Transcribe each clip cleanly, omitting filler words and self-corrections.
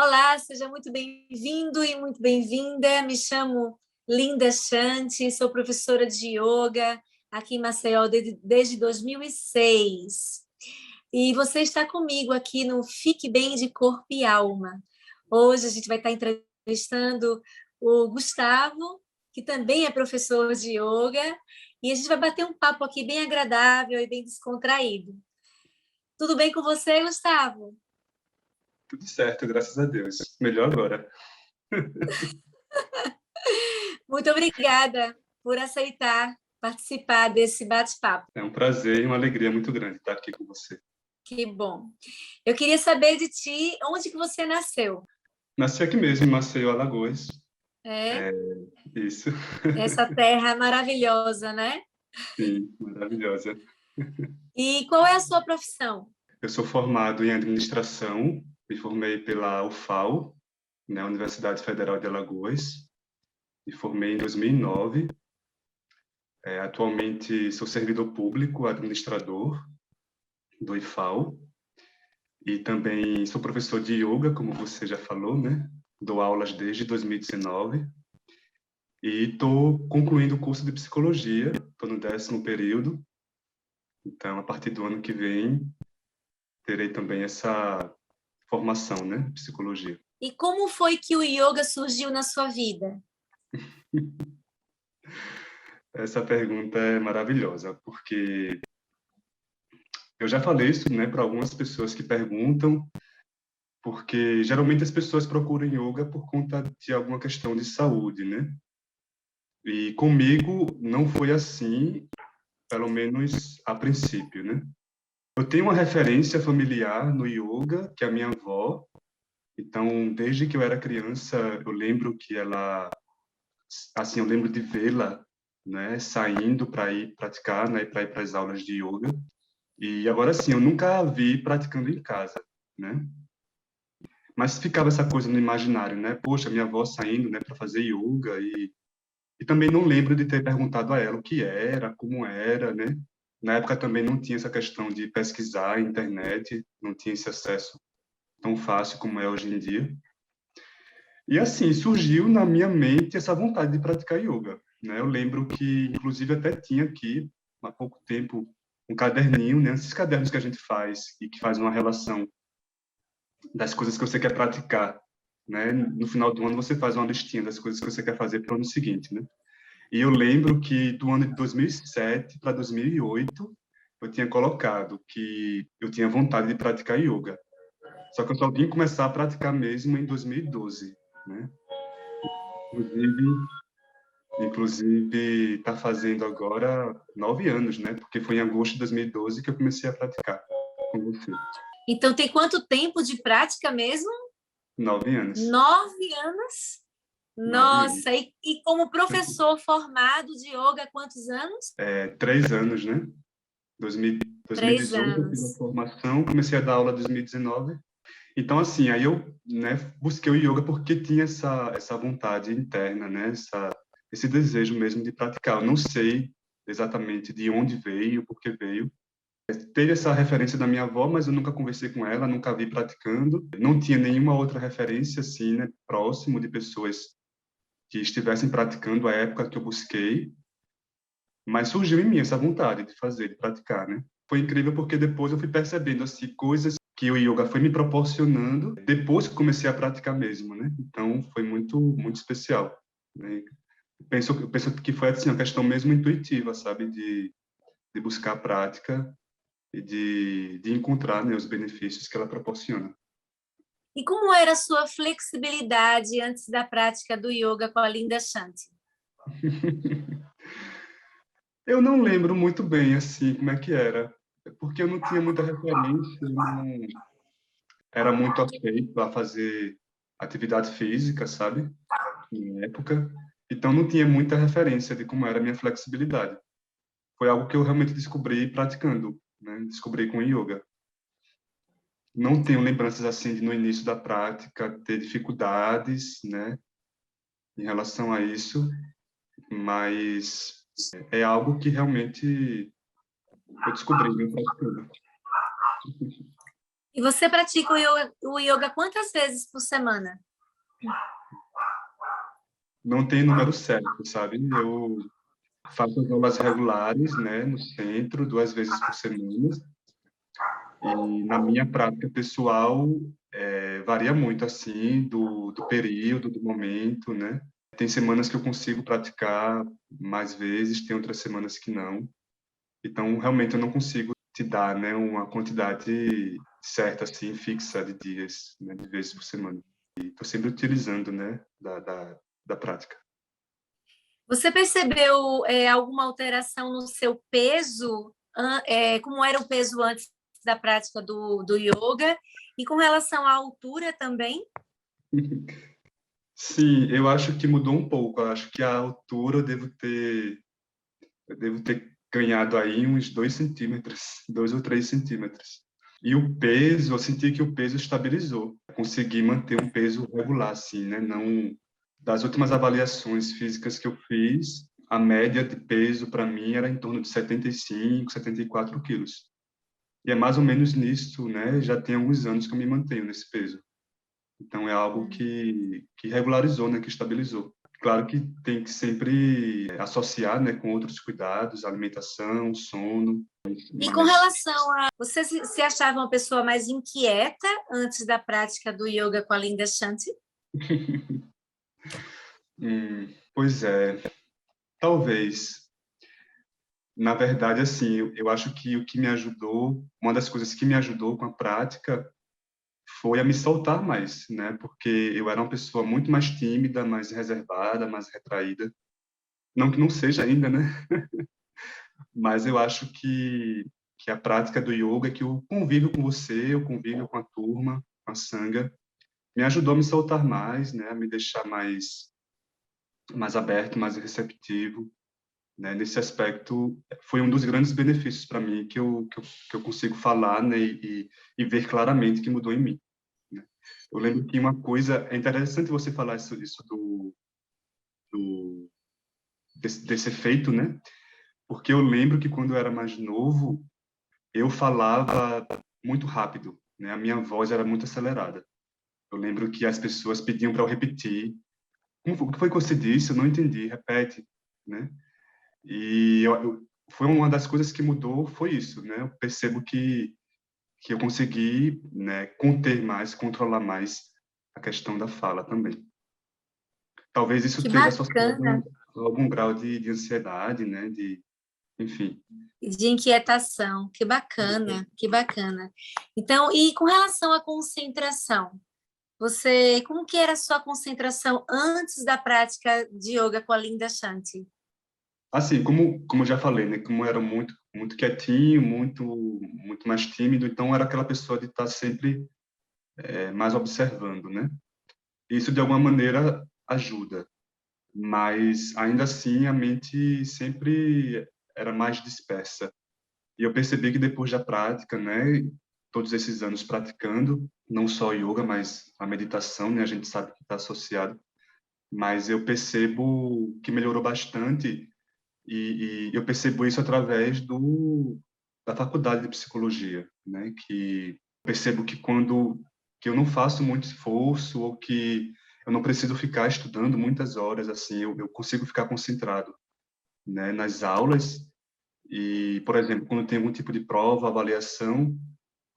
Olá, seja muito bem-vindo e muito bem-vinda. Me chamo Linda Shanti, sou professora de yoga aqui em Maceió desde 2006. E você está comigo aqui no Fique Bem de Corpo e Alma. Hoje a gente vai estar entrevistando o Gustavo, que também é professor de yoga, e a gente vai bater um papo aqui bem agradável e bem descontraído. Tudo bem com você, Gustavo? Tudo certo, graças a Deus. Melhor agora. Muito obrigada por aceitar participar desse bate-papo. É um prazer e uma alegria muito grande estar aqui com você. Que bom. Eu queria saber de ti, onde que você nasceu? Nasci aqui mesmo, em Maceió, Alagoas. É? Isso. Essa terra maravilhosa, né? Sim, maravilhosa. E qual é a sua profissão? Eu sou formado em administração, me formei pela UFAL, na Universidade Federal de Alagoas, me formei em 2009. Atualmente sou servidor público, administrador do IFAL, e também sou professor de yoga, como você já falou, né? Dou aulas desde 2019. E estou concluindo o curso de psicologia, estou no 10º período, então a partir do ano que vem terei também essa formação, né, psicologia. E como foi que o yoga surgiu na sua vida? Essa pergunta é maravilhosa, porque eu já falei isso, né, para algumas pessoas que perguntam, porque geralmente as pessoas procuram yoga por conta de alguma questão de saúde, né? E comigo não foi assim, pelo menos a princípio, né? Eu tenho uma referência familiar no yoga, que é a minha avó. Então, desde que eu era criança, eu lembro que ela, assim, eu lembro de vê-la, né, saindo para ir praticar, né, para ir para as aulas de yoga. E agora sim, eu nunca a vi praticando em casa, né? Mas ficava essa coisa no imaginário, né? Poxa, minha avó saindo, né, para fazer yoga e também não lembro de ter perguntado a ela o que era, como era, né? Na época também não tinha essa questão de pesquisar na internet, não tinha esse acesso tão fácil como é hoje em dia. E assim, surgiu na minha mente essa vontade de praticar yoga, né? Eu lembro que, inclusive, até tinha aqui, há pouco tempo, um caderninho, né? Esses cadernos que a gente faz e que faz uma relação das coisas que você quer praticar, né? No final do ano você faz uma listinha das coisas que você quer fazer para o ano seguinte, né? E eu lembro que do ano de 2007 para 2008, eu tinha colocado que eu tinha vontade de praticar yoga. Só que eu só vim começar a praticar mesmo em 2012, né? Inclusive, inclusive está fazendo agora 9 anos, né? Porque foi em agosto de 2012 que eu comecei a praticar com você. Então, tem quanto tempo de prática mesmo? 9 anos. 9 anos? 9 anos. Nossa, e como professor formado de yoga, quantos anos? 3 anos, né? 2000, 3 2018 eu fiz a anos. formação, comecei a dar aula em 2019. Então, assim, aí eu, né, busquei o yoga porque tinha essa vontade interna, né? Esse desejo mesmo de praticar. Eu não sei exatamente de onde veio, por que veio. Teve essa referência da minha avó, mas eu nunca conversei com ela, nunca vi praticando. Não tinha nenhuma outra referência, assim, né, próximo de pessoas que estivessem praticando a época que eu busquei. Mas surgiu em mim essa vontade de fazer, de praticar, né? Foi incrível porque depois eu fui percebendo, assim, coisas que o yoga foi me proporcionando depois que comecei a praticar mesmo, né? Então, foi muito, muito especial, né? Eu penso que foi, assim, uma questão mesmo intuitiva, sabe? De buscar a prática e de encontrar, né, os benefícios que ela proporciona. E como era a sua flexibilidade antes da prática do yoga com a Linda Shanti? Eu não lembro muito bem, assim, como é que era, porque eu não tinha muita referência, eu não era muito afeito a fazer atividade física, sabe? Na época. Então, não tinha muita referência de como era a minha flexibilidade. Foi algo que eu realmente descobri praticando, né? Descobri com o yoga. Não tenho lembranças, assim, de no início da prática ter dificuldades, né? Em relação a isso, mas é algo que realmente eu descobri, né, praticando. E você pratica o yoga quantas vezes por semana? Não tem número certo, sabe? Eu faço as aulas regulares, né, no centro, 2 vezes por semana. E na minha prática pessoal, varia muito, assim, do período, do momento, né? Tem semanas que eu consigo praticar mais vezes, tem outras semanas que não. Então, realmente, eu não consigo te dar, né, uma quantidade certa, assim, fixa de dias, né, de vezes por semana. E estou sempre utilizando, né, da prática. Você percebeu alguma alteração no seu peso? Como era o peso antes da prática do yoga? E com relação à altura também? Sim, eu acho que mudou um pouco. Eu acho que a altura eu devo ter ganhado aí uns 2 centímetros, 2 ou 3 centímetros. E o peso, eu senti que o peso estabilizou. Eu consegui manter um peso regular, assim, né? Não, das últimas avaliações físicas que eu fiz, a média de peso para mim era em torno de 75, 74 quilos. E é mais ou menos nisso, né? Já tem alguns anos que eu me mantenho nesse peso. Então é algo que regularizou, né? Que estabilizou. Claro que tem que sempre associar, né, com outros cuidados, alimentação, sono, E com mas relação a... Você se achava uma pessoa mais inquieta antes da prática do yoga com a Linda Shanti? pois é, talvez. Na verdade, assim, eu acho que o que me ajudou, uma das coisas que me ajudou com a prática foi a me soltar mais, né? Porque eu era uma pessoa muito mais tímida, mais reservada, mais retraída. Não que não seja ainda, né? Mas eu acho que a prática do yoga, que o convívio com você, o convívio com a turma, com a sangha, me ajudou a me soltar mais, né? A me deixar mais aberto, mais receptivo, né? Nesse aspecto, foi um dos grandes benefícios para mim que eu consigo falar, né? E ver claramente que mudou em mim, né? Eu lembro que uma coisa, é interessante você falar isso desse efeito, né? Porque eu lembro que quando eu era mais novo, eu falava muito rápido, né? A minha voz era muito acelerada. Eu lembro que as pessoas pediam para eu repetir. O que foi que você disse? Eu não entendi. Repete, né? E foi uma das coisas que mudou, foi isso, né? Eu percebo que eu consegui, né, conter mais, controlar mais a questão da fala também. Talvez isso Que esteja associado bacana! a algum grau de ansiedade, né? Enfim. De inquietação, que bacana, que bacana. Então, e com relação à concentração, como que era a sua concentração antes da prática de yoga com a Linda Shanti? Assim, como eu já falei, né? Como eu era muito quietinho, muito mais tímido, então era aquela pessoa de estar sempre mais observando, né? Isso de alguma maneira ajuda, mas ainda assim a mente sempre era mais dispersa. E eu percebi que depois da prática, né, todos esses anos praticando, não só yoga, mas a meditação, né, a gente sabe que está associado, mas eu percebo que melhorou bastante e eu percebo isso através da faculdade de psicologia, né, que percebo que quando que eu não faço muito esforço ou que eu não preciso ficar estudando muitas horas, assim, eu consigo ficar concentrado, né, nas aulas e, por exemplo, quando tem algum tipo de prova, avaliação,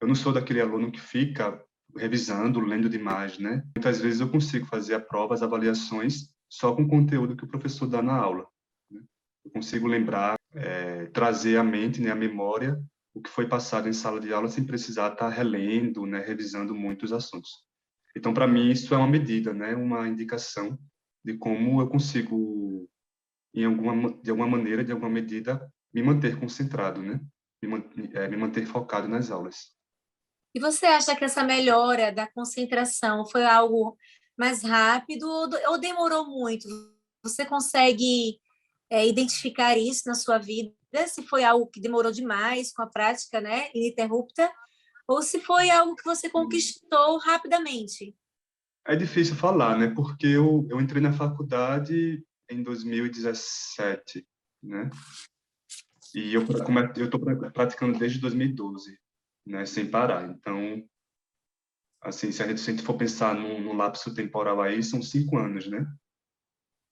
eu não sou daquele aluno que fica revisando, lendo demais, né? Muitas vezes eu consigo fazer a prova, as avaliações, só com o conteúdo que o professor dá na aula, né? Eu consigo lembrar, trazer à mente, né, à memória, o que foi passado em sala de aula sem precisar estar relendo, né, revisando muitos assuntos. Então, para mim, isso é uma medida, né, uma indicação de como eu consigo de alguma maneira, de alguma medida, me manter concentrado, né? Me manter focado nas aulas. E você acha que essa melhora da concentração foi algo mais rápido ou demorou muito? Você consegue identificar isso na sua vida? Se foi algo que demorou demais com a prática, né, ininterrupta, ou se foi algo que você conquistou rapidamente? É difícil falar, né? Porque eu entrei na faculdade em 2017, né? E eu estou praticando desde 2012, né? Sem parar. Então, Assim, se a gente for pensar no lapso temporal aí, são 5 anos, né?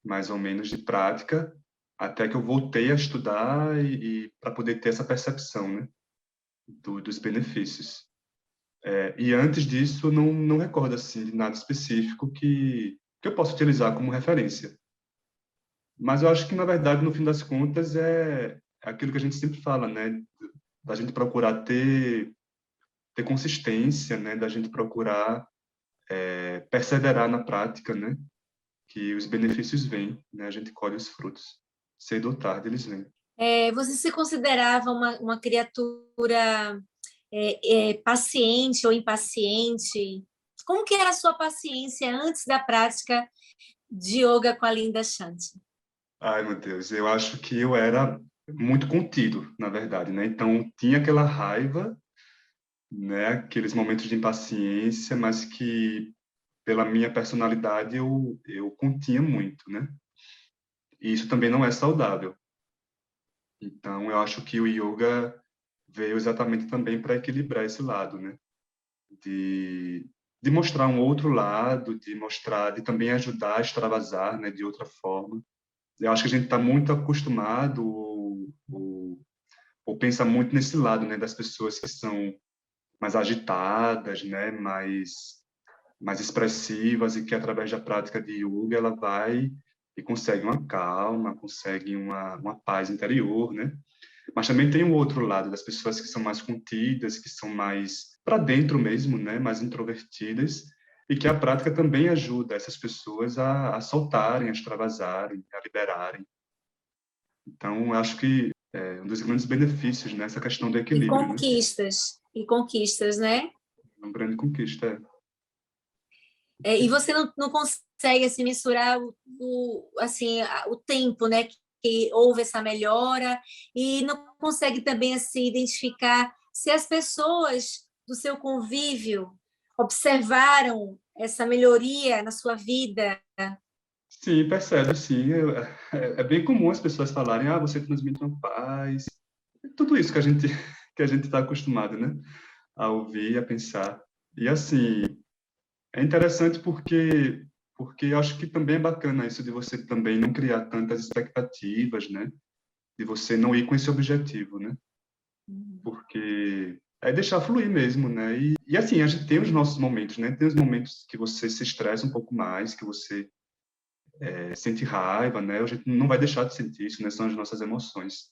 Mais ou menos de prática, até que eu voltei a estudar e para poder ter essa percepção, né? Dos benefícios. E antes disso, não recordo assim de nada específico que eu possa utilizar como referência. Mas eu acho que, na verdade, no fim das contas, é aquilo que a gente sempre fala, né? Da gente procurar ter consistência, né? Da gente procurar perseverar na prática, né? Que os benefícios vêm, né? A gente colhe os frutos. Cedo ou tarde eles vêm. Você se considerava uma criatura paciente ou impaciente? Como que era a sua paciência antes da prática de yoga com a Linda Shanti? Ai, meu Deus, eu acho que eu era muito contido, na verdade, né? Então, tinha aquela raiva, né? Aqueles momentos de impaciência, mas que, pela minha personalidade, eu continha muito, né? E isso também não é saudável. Então, eu acho que o yoga veio exatamente também para equilibrar esse lado, né? De, de mostrar um outro lado, de mostrar, de também ajudar a extravasar, né? De outra forma. Eu acho que a gente está muito acostumado ou pensa muito nesse lado, né? Das pessoas que são mais agitadas, né? Mais expressivas e que através da prática de yoga ela vai e consegue uma calma, consegue uma paz interior, né? Mas também tem o outro lado das pessoas que são mais contidas, que são mais para dentro mesmo, né? Mais introvertidas e que a prática também ajuda essas pessoas a soltarem, a extravasarem, a liberarem. Então, eu acho que é um dos grandes benefícios nessa questão do equilíbrio, né? E conquistas, né? Uma grande conquista. E você não consegue assim, mensurar o tempo, né, que houve essa melhora, e não consegue também assim, identificar se as pessoas do seu convívio observaram essa melhoria na sua vida. Sim, percebe, sim. É bem comum as pessoas falarem, ah, você transmite uma paz. Tudo isso que a gente que a gente está acostumado, né? A ouvir, a pensar. E assim, é interessante porque eu acho que também é bacana isso de você também não criar tantas expectativas, né? De você não ir com esse objetivo, né? Porque é deixar fluir mesmo, né? E assim, a gente tem os nossos momentos, né? Tem os momentos que você se estressa um pouco mais, que você sente raiva, né? A gente não vai deixar de sentir isso, né? São as nossas emoções.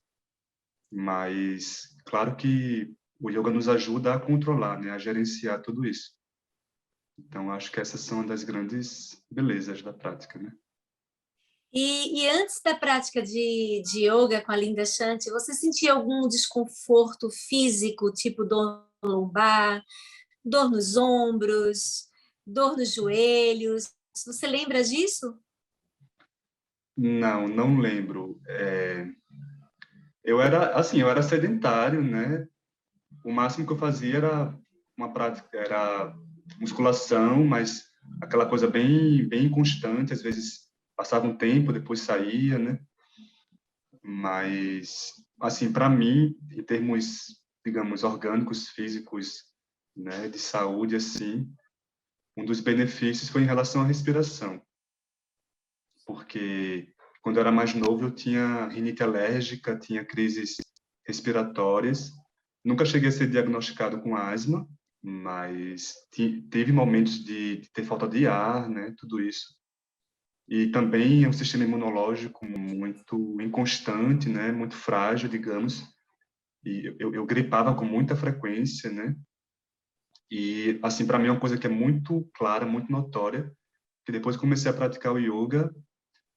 Mas, claro que o yoga nos ajuda a controlar, né? A gerenciar tudo isso. Então, acho que essas são uma das grandes belezas da prática, né? E antes da prática de yoga com a Linda Shanti, você sentia algum desconforto físico, tipo dor lombar, dor nos ombros, dor nos joelhos? Você lembra disso? Não lembro. Eu era sedentário, né? O máximo que eu fazia era uma prática, era musculação, mas aquela coisa bem inconstante, às vezes passava um tempo, depois saía, né? Mas, assim, para mim, em termos, digamos, orgânicos, físicos, né, de saúde, assim, um dos benefícios foi em relação à respiração, porque quando eu era mais novo eu tinha rinite alérgica, tinha crises respiratórias, nunca cheguei a ser diagnosticado com asma, mas teve momentos de ter falta de ar, né, tudo isso. E também é um sistema imunológico muito inconstante, né, muito frágil, digamos, e eu gripava com muita frequência, né, e, assim, para mim é uma coisa que é muito clara, muito notória, que depois que comecei a praticar o yoga,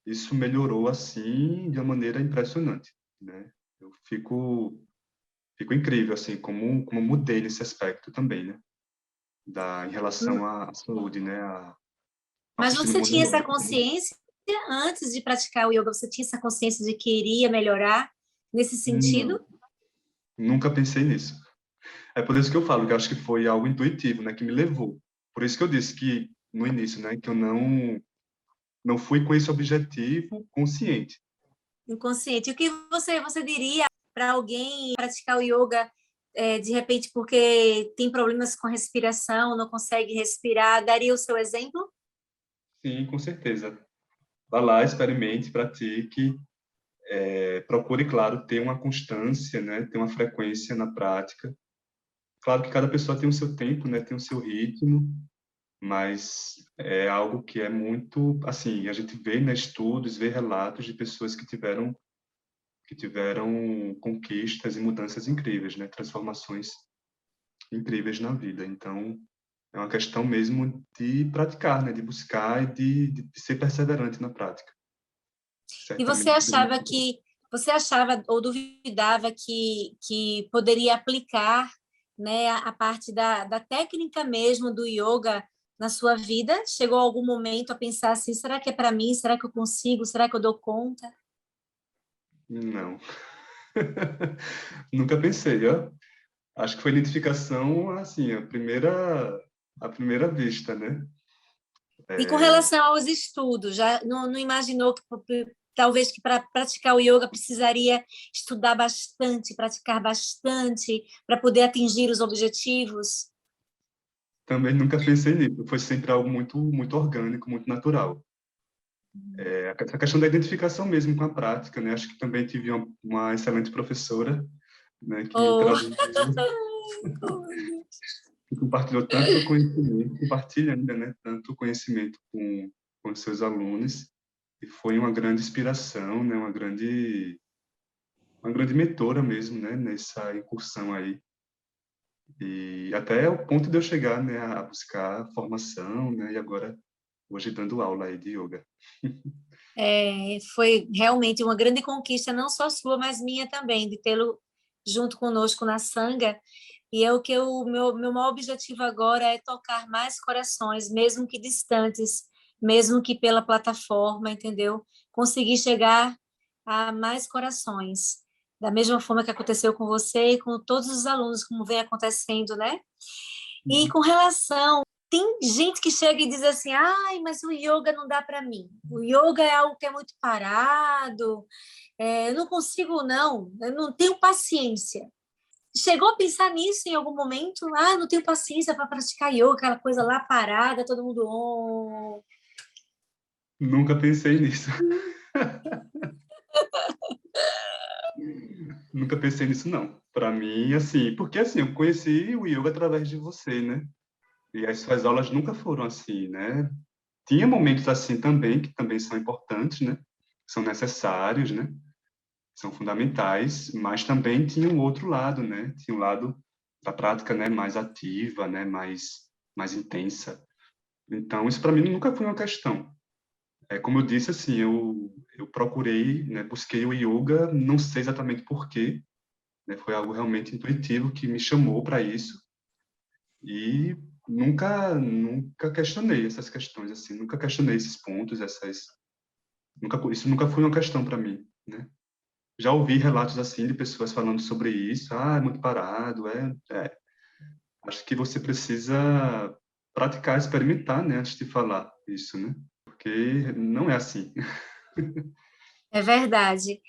isso melhorou, assim, de uma maneira impressionante, né. Eu fico incrível, assim, como mudei nesse aspecto também, né, em relação à saúde, né, ao Mas sistema você tinha essa imunológico. consciência antes de praticar o yoga? Você tinha essa consciência de que iria melhorar nesse Não, sentido? nunca pensei nisso. É por isso que eu falo que eu acho que foi algo intuitivo, né, que me levou. Por isso que eu disse que no início, né, que eu não fui com esse objetivo consciente. Inconsciente. O que você diria para alguém praticar o yoga de repente porque tem problemas com respiração, não consegue respirar, daria o seu exemplo? Sim, com certeza. Vá lá, experimente, pratique, procure, claro, ter uma constância, né? Ter uma frequência na prática. Claro que cada pessoa tem o seu tempo, né? Tem o seu ritmo, mas é algo que é muito, assim, a gente vê, né, estudos, vê relatos de pessoas que tiveram conquistas e mudanças incríveis, né? Transformações incríveis na vida. Então, é uma questão mesmo de praticar, né? De buscar e de ser perseverante na prática. E Certamente. você achava ou duvidava que poderia aplicar, né, a parte da técnica mesmo do yoga na sua vida? Chegou algum momento a pensar assim, será que é para mim? Será que eu consigo? Será que eu dou conta? Não. Nunca pensei, ó. Acho que foi identificação, assim, a primeira vista, né? E com É, relação aos estudos, já não imaginou que talvez que para praticar o yoga precisaria estudar bastante, praticar bastante para poder atingir os objetivos? também nunca pensei nisso. Foi sempre algo muito, muito orgânico, muito natural. Essa questão da identificação mesmo com a prática, né? Acho que também tive uma excelente professora, né? Que Oh, traduziu, que compartilhou tanto conhecimento, compartilha ainda, né? Tanto conhecimento com os seus alunos. E foi uma grande inspiração, né? Uma grande mentora mesmo, né? Nessa incursão aí. E até o ponto de eu chegar, né? A buscar formação, né? E agora, hoje, dando aula aí de yoga. foi realmente uma grande conquista, não só sua, mas minha também, de tê-lo junto conosco na Sangha. E é o que meu maior objetivo agora é tocar mais corações, mesmo que distantes, mesmo que pela plataforma, entendeu? Conseguir chegar a mais corações. Da mesma forma que aconteceu com você e com todos os alunos, como vem acontecendo, né? E Uhum. com relação, tem gente que chega e diz assim: ai, mas o yoga não dá para mim. O yoga é algo que é muito parado, eu não consigo, não, eu não tenho paciência. Chegou a pensar nisso em algum momento? Ah, não tenho paciência para praticar yoga, aquela coisa lá parada, todo mundo. Oh. Nunca pensei nisso. Nunca pensei nisso, não. Para mim, assim, porque assim, eu conheci o yoga através de você, né? E as suas aulas nunca foram assim, né? Tinha momentos assim também, que também são importantes, né? São necessários, né? São fundamentais, mas também tinha um outro lado, né? Tinha um lado da prática, né? Mais ativa, né? Mais intensa. Então, isso para mim nunca foi uma questão. Como eu disse, assim, eu procurei, né? Busquei o yoga, não sei exatamente por quê, né? Foi algo realmente intuitivo que me chamou para isso e nunca questionei essas questões assim, nunca questionei esses pontos, isso nunca foi uma questão para mim, né? Já ouvi relatos assim de pessoas falando sobre isso, é muito parado, acho que você precisa praticar, experimentar, né, antes de falar isso, né? Porque não é assim. É verdade.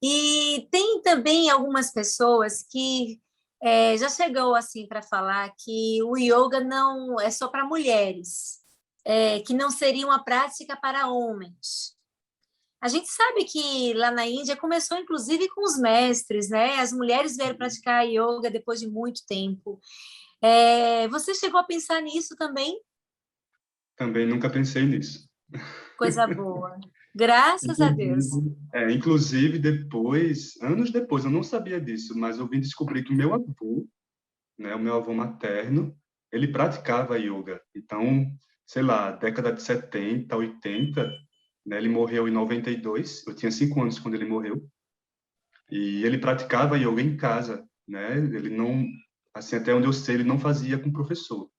E tem também algumas pessoas que já chegou assim para falar que o yoga não é só para mulheres, que não seria uma prática para homens. A gente sabe que lá na Índia começou inclusive com os mestres, né? As mulheres vieram praticar yoga depois de muito tempo. Você chegou a pensar nisso também? Também nunca pensei nisso. Coisa boa. Graças a Deus. Inclusive depois, anos depois, eu não sabia disso, mas eu vim descobrir que o meu avô, né, o meu avô materno, ele praticava yoga. Então, sei lá, década de 70, 80, né, ele morreu em 92, eu tinha 5 anos quando ele morreu, e ele praticava yoga em casa, né? Ele não, assim, até onde eu sei, ele não fazia com professor.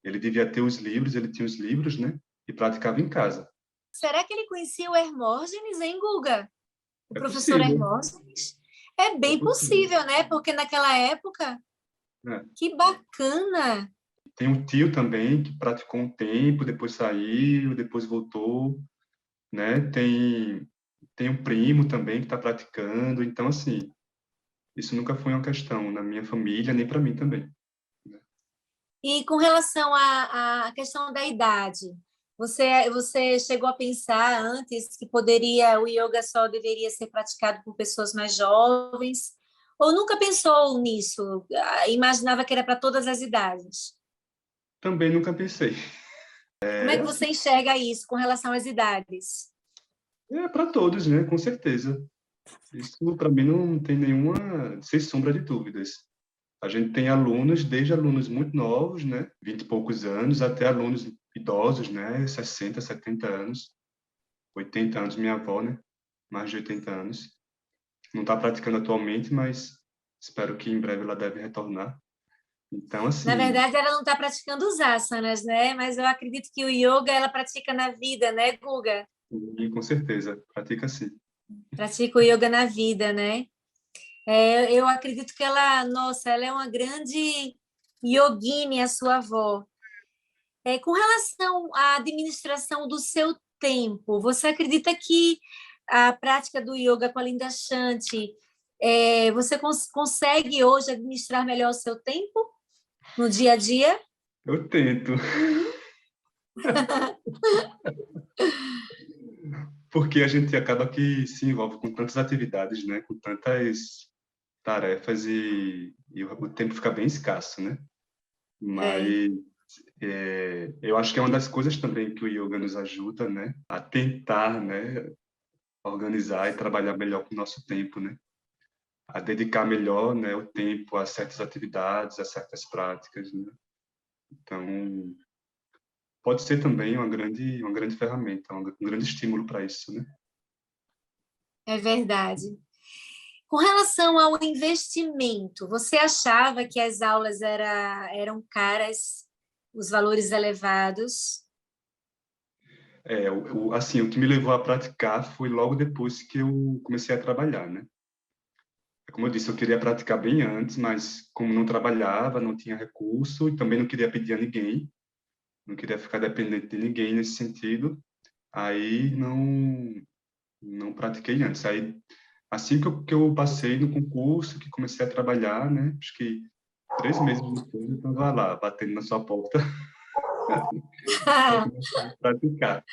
Ele devia ter os livros, ele tinha os livros, né? E praticava em casa. Será que ele conhecia o Hermógenes, hein, Guga? O É professor possível, Hermógenes? É é bem possível. possível, né? Porque naquela época, Né? que bacana! Tem um tio também que praticou um tempo, depois saiu, depois voltou, né? Tem um primo também que está praticando. Então, assim, isso nunca foi uma questão na minha família, nem para mim também. E com relação à questão da idade, você chegou a pensar antes que o yoga só deveria ser praticado por pessoas mais jovens? Ou nunca pensou nisso? Imaginava que era para todas as idades? Também nunca pensei. Como é É que assim, você enxerga isso com relação às idades? é para todos, né? Com certeza. Isso para mim não tem nenhuma, sem sombra de dúvidas. A gente tem alunos, desde alunos muito novos, né, 20 e poucos anos, até alunos idosos, né, 60, 70 anos, 80 anos, minha avó, né, mais de 80 anos. Não está praticando atualmente, mas espero que em breve ela deve retornar. Então, Na assim, verdade, ela não está praticando os asanas, né? Mas eu acredito que o yoga ela pratica na vida, né, Guga? e com certeza, pratica sim. Pratica o yoga na vida, né? Eu acredito que nossa, ela é uma grande yogini, a sua avó. Com relação à administração do seu tempo, você acredita que a prática do yoga com a Linda Shanti, você consegue hoje administrar melhor o seu tempo no dia a dia? Eu tento, porque a gente acaba que se envolve com tantas atividades, né, com tantas tarefas e o tempo fica bem escasso, né? É, Mas eu acho que é uma das coisas também que o yoga nos ajuda, né, a tentar, né, organizar e trabalhar melhor com o nosso tempo, né, a dedicar melhor, né, o tempo a certas atividades, a certas práticas, né. Então, pode ser também uma grande ferramenta, um grande estímulo para isso, né. é verdade. Com relação ao investimento, você achava que as aulas eram caras, os valores elevados? Assim, o que me levou a praticar foi logo depois que eu comecei a trabalhar, né. Como eu disse, eu queria praticar bem antes, mas como não trabalhava, não tinha recurso e também não queria pedir a ninguém, não queria ficar dependente de ninguém nesse sentido, aí não pratiquei antes. Aí, assim que eu passei no concurso, que comecei a trabalhar, né, acho que 3 meses depois eu estava lá, batendo na sua porta para começar a praticar.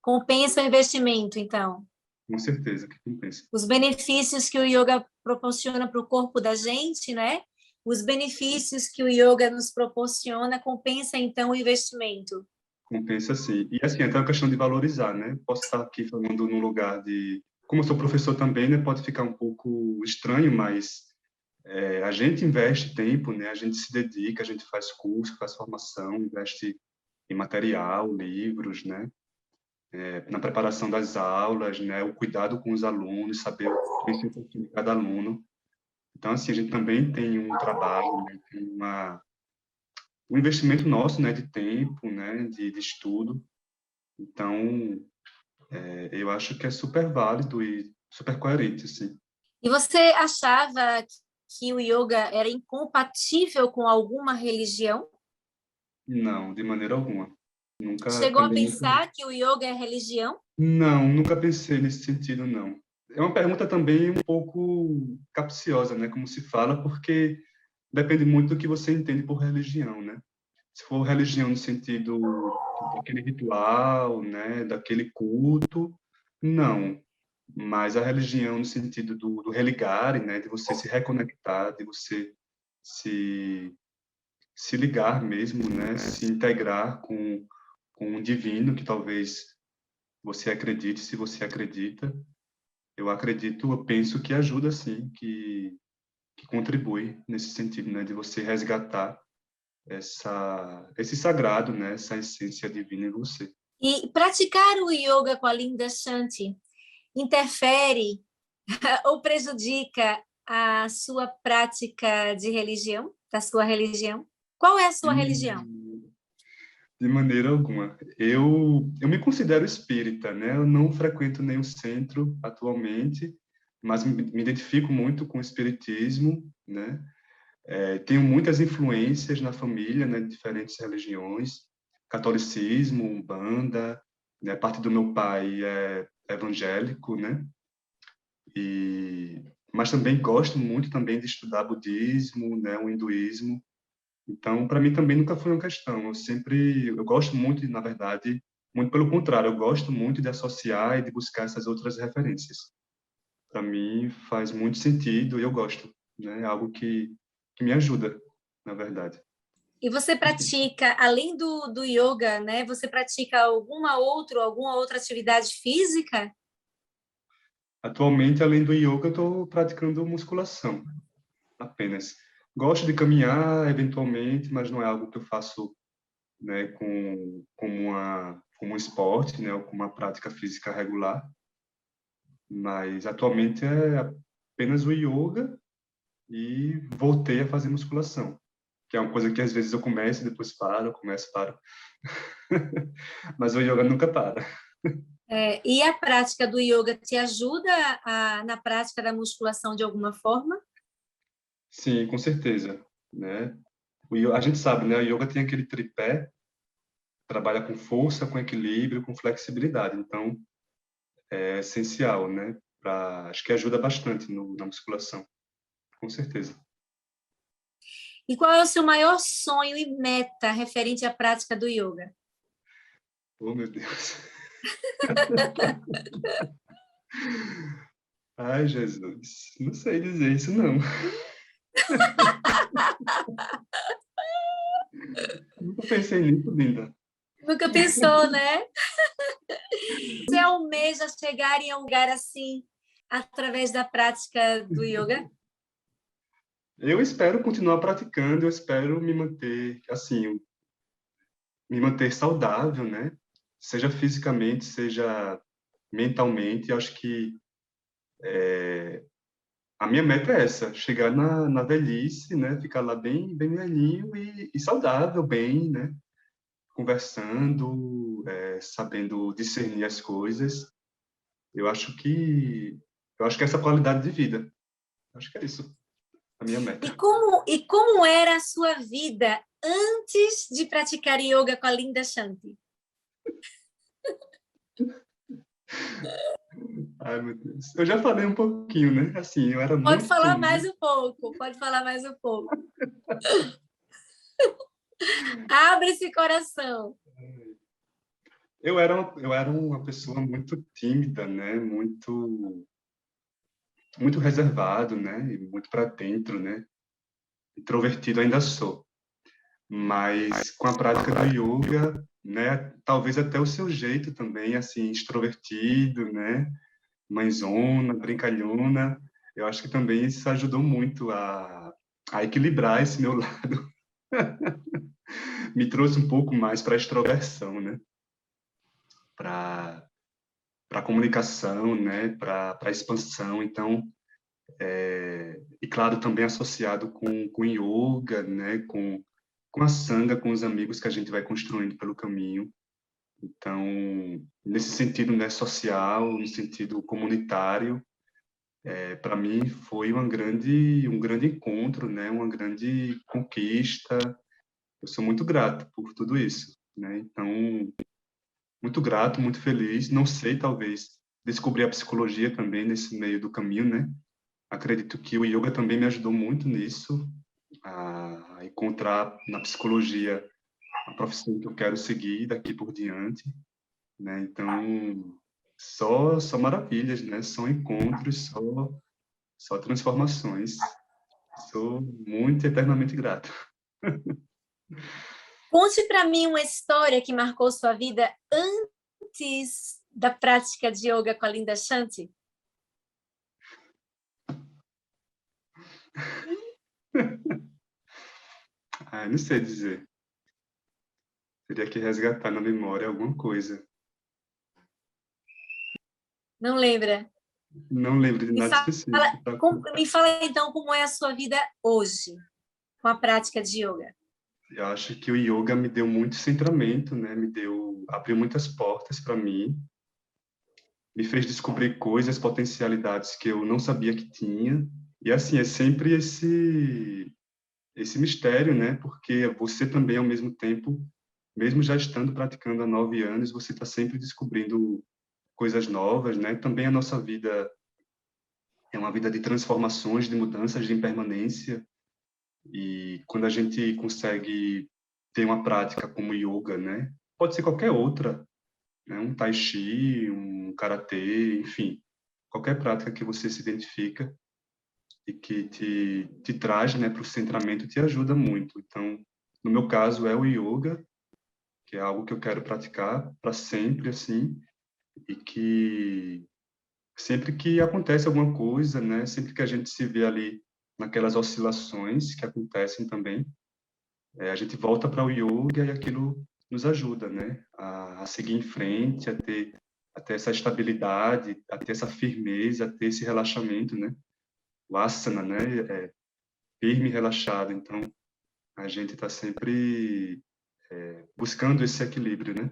Compensa o investimento, então. Com certeza, que compensa. Os benefícios que o yoga proporciona para o corpo da gente, né? Os benefícios que o yoga nos proporciona compensa então o investimento. Compensa sim. E assim, até a questão de valorizar, né? Posso estar aqui falando num lugar de... Como eu sou professor também, né? Pode ficar um pouco estranho, mas a gente investe tempo, né? A gente se dedica, a gente faz curso, faz formação, investe em material, livros, né? Na preparação das aulas, né? O cuidado com os alunos, saber o conhecer um pouquinho de cada aluno. Então, assim, a gente também tem um trabalho, né? Tem um investimento nosso, né? De tempo, né? De estudo. Então, eu acho que é super válido e super coerente, assim. E você achava que o yoga era incompatível com alguma religião? Não, de maneira alguma. Nunca, Chegou a também nunca. pensar que o yoga é religião? Não, nunca pensei nesse sentido, não. É uma pergunta também um pouco capciosa, né? Como se fala, porque depende muito do que você entende por religião, né? Se for religião no sentido daquele ritual, né? Daquele culto, não. Mas a religião no sentido do religare, né? De você se reconectar, de você se se ligar mesmo, né? Se integrar com o divino que talvez você acredite, se você acredita. Eu acredito, eu penso que ajuda sim, que contribui nesse sentido, né? De você resgatar esse sagrado, né? Essa essência divina em você. E praticar o yoga com a Linda Shanti interfere ou prejudica a sua prática de religião, da sua religião? Qual é a sua religião? Hum, De maneira alguma. Eu me considero espírita, né? Eu não frequento nenhum centro atualmente, mas me identifico muito com o espiritismo, né? Tenho muitas influências na família, né? De diferentes religiões, catolicismo, umbanda, né? A parte do meu pai é evangélico, né? E mas também gosto muito também de estudar budismo, né, o hinduísmo. Então, para mim também nunca foi uma questão. Eu gosto muito, na verdade, muito pelo contrário, eu gosto muito de associar e de buscar essas outras referências. Para mim faz muito sentido e eu gosto, né? É algo que me ajuda, na verdade. E você pratica, além do yoga, né? Você pratica alguma outra atividade física? Atualmente, além do yoga, eu estou praticando musculação apenas. Gosto de caminhar eventualmente, mas não é algo que eu faço, né, como um esporte, né, ou como uma prática física regular. Mas atualmente é apenas o yoga e voltei a fazer musculação, que é uma coisa que às vezes eu começo e depois paro, começo e paro. Mas o yoga nunca para. E a prática do yoga te ajuda na prática da musculação de alguma forma? Sim, com certeza, né? A gente sabe, né? O yoga tem aquele tripé, trabalha com força, com equilíbrio, com flexibilidade. Então, é essencial, né? Acho que ajuda bastante na musculação, com certeza. E qual é o seu maior sonho e meta referente à prática do yoga? Oh, meu Deus. Ai, Jesus. Não sei dizer isso, não. Nunca pensei nisso, Linda. Nunca pensou, né? Você almeja chegar em um lugar assim através da prática do yoga? Eu espero continuar praticando, eu espero me manter, assim, me manter saudável, né? Seja fisicamente, seja mentalmente. Eu acho que a minha meta é essa, chegar na velhice, né? Ficar lá bem velhinho e saudável, bem, né? Conversando, sabendo discernir as coisas. Eu acho que eu acho que essa é a qualidade de vida. Acho que é isso, a minha E meta. como era a sua vida antes de praticar yoga com a Linda Shanti? Ai, meu Deus. Eu já falei um pouquinho, né? Assim, eu era Pode muito falar mais tímido. um pouco, pode falar mais um pouco. Abre esse coração. Eu era uma pessoa muito tímida, né? Muito reservado, né? E muito para dentro, né? Introvertido ainda sou. Mas com a prática do yoga, né? Talvez até o seu jeito também, assim, extrovertido, né? Mãezona, brincalhona. Eu acho que também isso ajudou muito a equilibrar esse meu lado. Me trouxe um pouco mais para a extroversão, né? Para a comunicação, né? Para a expansão. Então, e claro, também associado com yoga, né? Com a sanga, com os amigos que a gente vai construindo pelo caminho. Então, nesse sentido, né, social, no sentido comunitário, para mim foi um grande encontro, né, uma grande conquista. Eu sou muito grato por tudo isso, né? Então, muito grato, muito feliz. Não sei, talvez descobri a psicologia também nesse meio do caminho, né? Acredito que o yoga também me ajudou muito nisso, a encontrar na psicologia a profissão que eu quero seguir daqui por diante, né? Então, só maravilhas, né? Só encontros, só transformações. Sou muito eternamente grato. Conte para mim uma história que marcou sua vida antes da prática de yoga com a Linda Shanti. Ah, não sei dizer. Teria que resgatar na memória alguma coisa. Não lembra? Não lembro de Me nada fala, específico, tá? me fala então como é a sua vida hoje com a prática de yoga. Eu acho que o yoga me deu muito centramento, né? Abriu muitas portas para mim, me fez descobrir coisas, potencialidades que eu não sabia que tinha. E assim, é sempre esse mistério, né? Porque você também, ao mesmo tempo, mesmo já estando praticando há 9 anos, você está sempre descobrindo coisas novas, né? Também a nossa vida é uma vida de transformações, de mudanças, de impermanência. E quando a gente consegue ter uma prática como yoga, né? Pode ser qualquer outra, né? Um tai chi, um karatê, enfim, qualquer prática que você se identifica e que te traz, né, para o centramento, te ajuda muito. Então, no meu caso, é o yoga, que é algo que eu quero praticar para sempre, assim, e que sempre que acontece alguma coisa, né, sempre que a gente se vê ali naquelas oscilações que acontecem também, a gente volta para o yoga e aquilo nos ajuda, né, a seguir em frente, a ter essa estabilidade, a ter essa firmeza, a ter esse relaxamento, né, o asana, né, é firme e relaxado. Então, a gente está sempre buscando esse equilíbrio, né,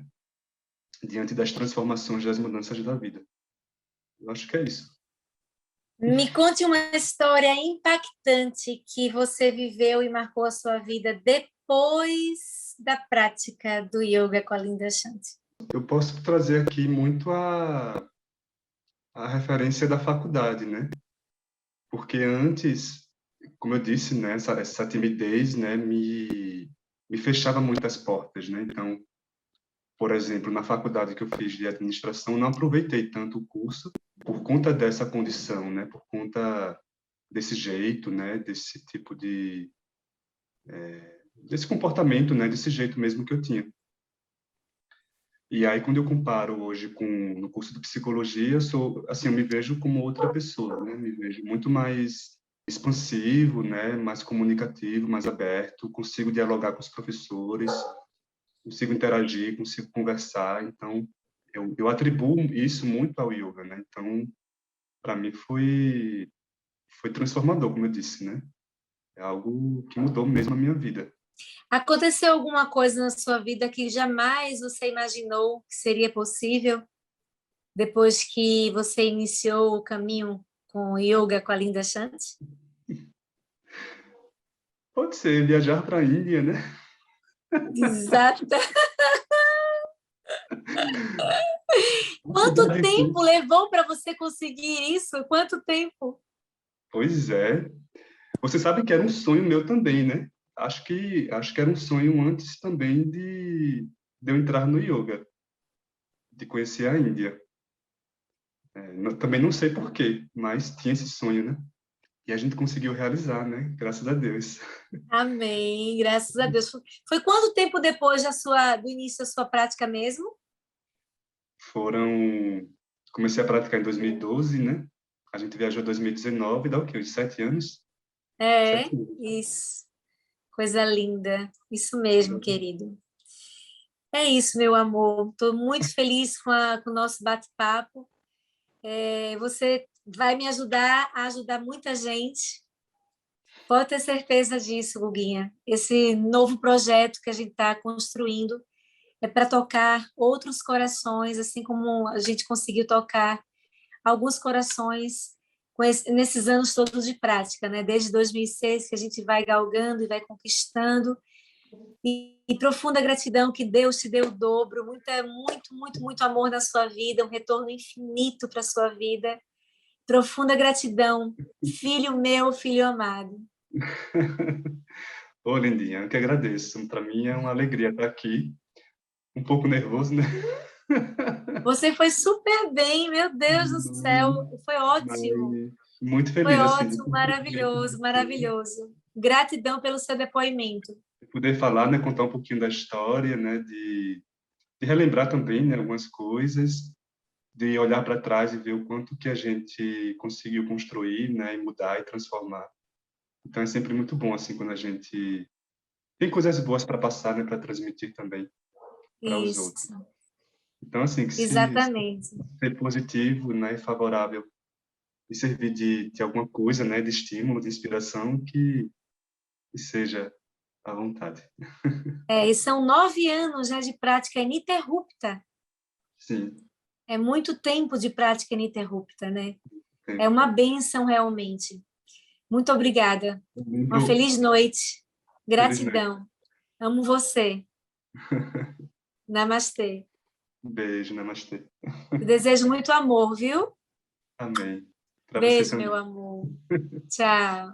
diante das transformações, das mudanças da vida. Eu acho que é isso. Me conte uma história impactante que você viveu e marcou a sua vida depois da prática do yoga com a Linda Shanti. Eu posso trazer aqui muito a referência da faculdade, né? Porque antes, como eu disse, né, essa timidez, né, me fechava muitas portas, né? Então, por exemplo, na faculdade que eu fiz de administração, não aproveitei tanto o curso por conta dessa condição, né? Por conta desse jeito, né? Desse tipo desse comportamento, né? Desse jeito mesmo que eu tinha. E aí, quando eu comparo hoje com no curso de psicologia, eu sou, assim, eu me vejo como outra pessoa, né? Me vejo muito mais expansivo, né? Mais comunicativo, mais aberto, consigo dialogar com os professores, consigo interagir, consigo conversar. Então, eu atribuo isso muito ao yoga, né? Então, para mim foi transformador, como eu disse, né? É algo que mudou mesmo a minha vida. Aconteceu alguma coisa na sua vida que jamais você imaginou que seria possível depois que você iniciou o caminho com o yoga com a Linda Shanti? Pode ser viajar para a Índia, né? Exato. Uma Quanto cidade tempo difícil. levou para você conseguir isso? Quanto tempo? Pois é. Você sabe que era um sonho meu também, né? Acho que era um sonho antes também de eu entrar no yoga, de conhecer a Índia. Também não sei por quê, mas tinha esse sonho, né? E a gente conseguiu realizar, né? Graças a Deus. Amém, graças a Deus. Foi quanto tempo depois do início da sua prática mesmo? Foram. Comecei a praticar em 2012, né? A gente viajou em 2019, dá o quê? Uns 7 anos? É, 7 anos. isso. Coisa linda. Isso mesmo, querido. É isso, meu amor. Estou muito feliz com o nosso bate-papo. Você vai me ajudar a ajudar muita gente. Pode ter certeza disso, Guguinha. Esse novo projeto que a gente está construindo é para tocar outros corações, assim como a gente conseguiu tocar alguns corações nesses anos todos de prática, né? Desde 2006 que a gente vai galgando e vai conquistando. E profunda gratidão que Deus te deu o dobro, muito amor na sua vida, um retorno infinito para a sua vida. Profunda gratidão, filho meu, filho amado. Ô, Lindinha, eu que agradeço. Para mim é uma alegria estar aqui. Um pouco nervoso, né? Você foi super bem, meu Deus do céu, foi Mas ótimo, muito foi feliz, assim, de ótimo, maravilhoso, maravilhoso. Gratidão pelo seu depoimento. poder falar, né? Contar um pouquinho da história, né? De relembrar também, né? Algumas coisas, de olhar para trás e ver o quanto que a gente conseguiu construir, né? E mudar e transformar. Então é sempre muito bom, assim, quando a gente tem coisas boas para passar, né? Para transmitir também para os outros. Isso, Então, assim, que se exatamente. ser positivo, né? Favorável e servir de alguma coisa, né? De estímulo, de inspiração, que seja à vontade. E são 9 anos já de prática ininterrupta. Sim, É muito tempo de prática ininterrupta, né? É tempo. uma bênção realmente. Muito obrigada. Uma Lembro, feliz noite. felizmente. Gratidão. Amo você. Namastê. Um beijo, namastê. Te desejo muito amor, viu? Amém. Para você Beijo, também. meu amor. Tchau.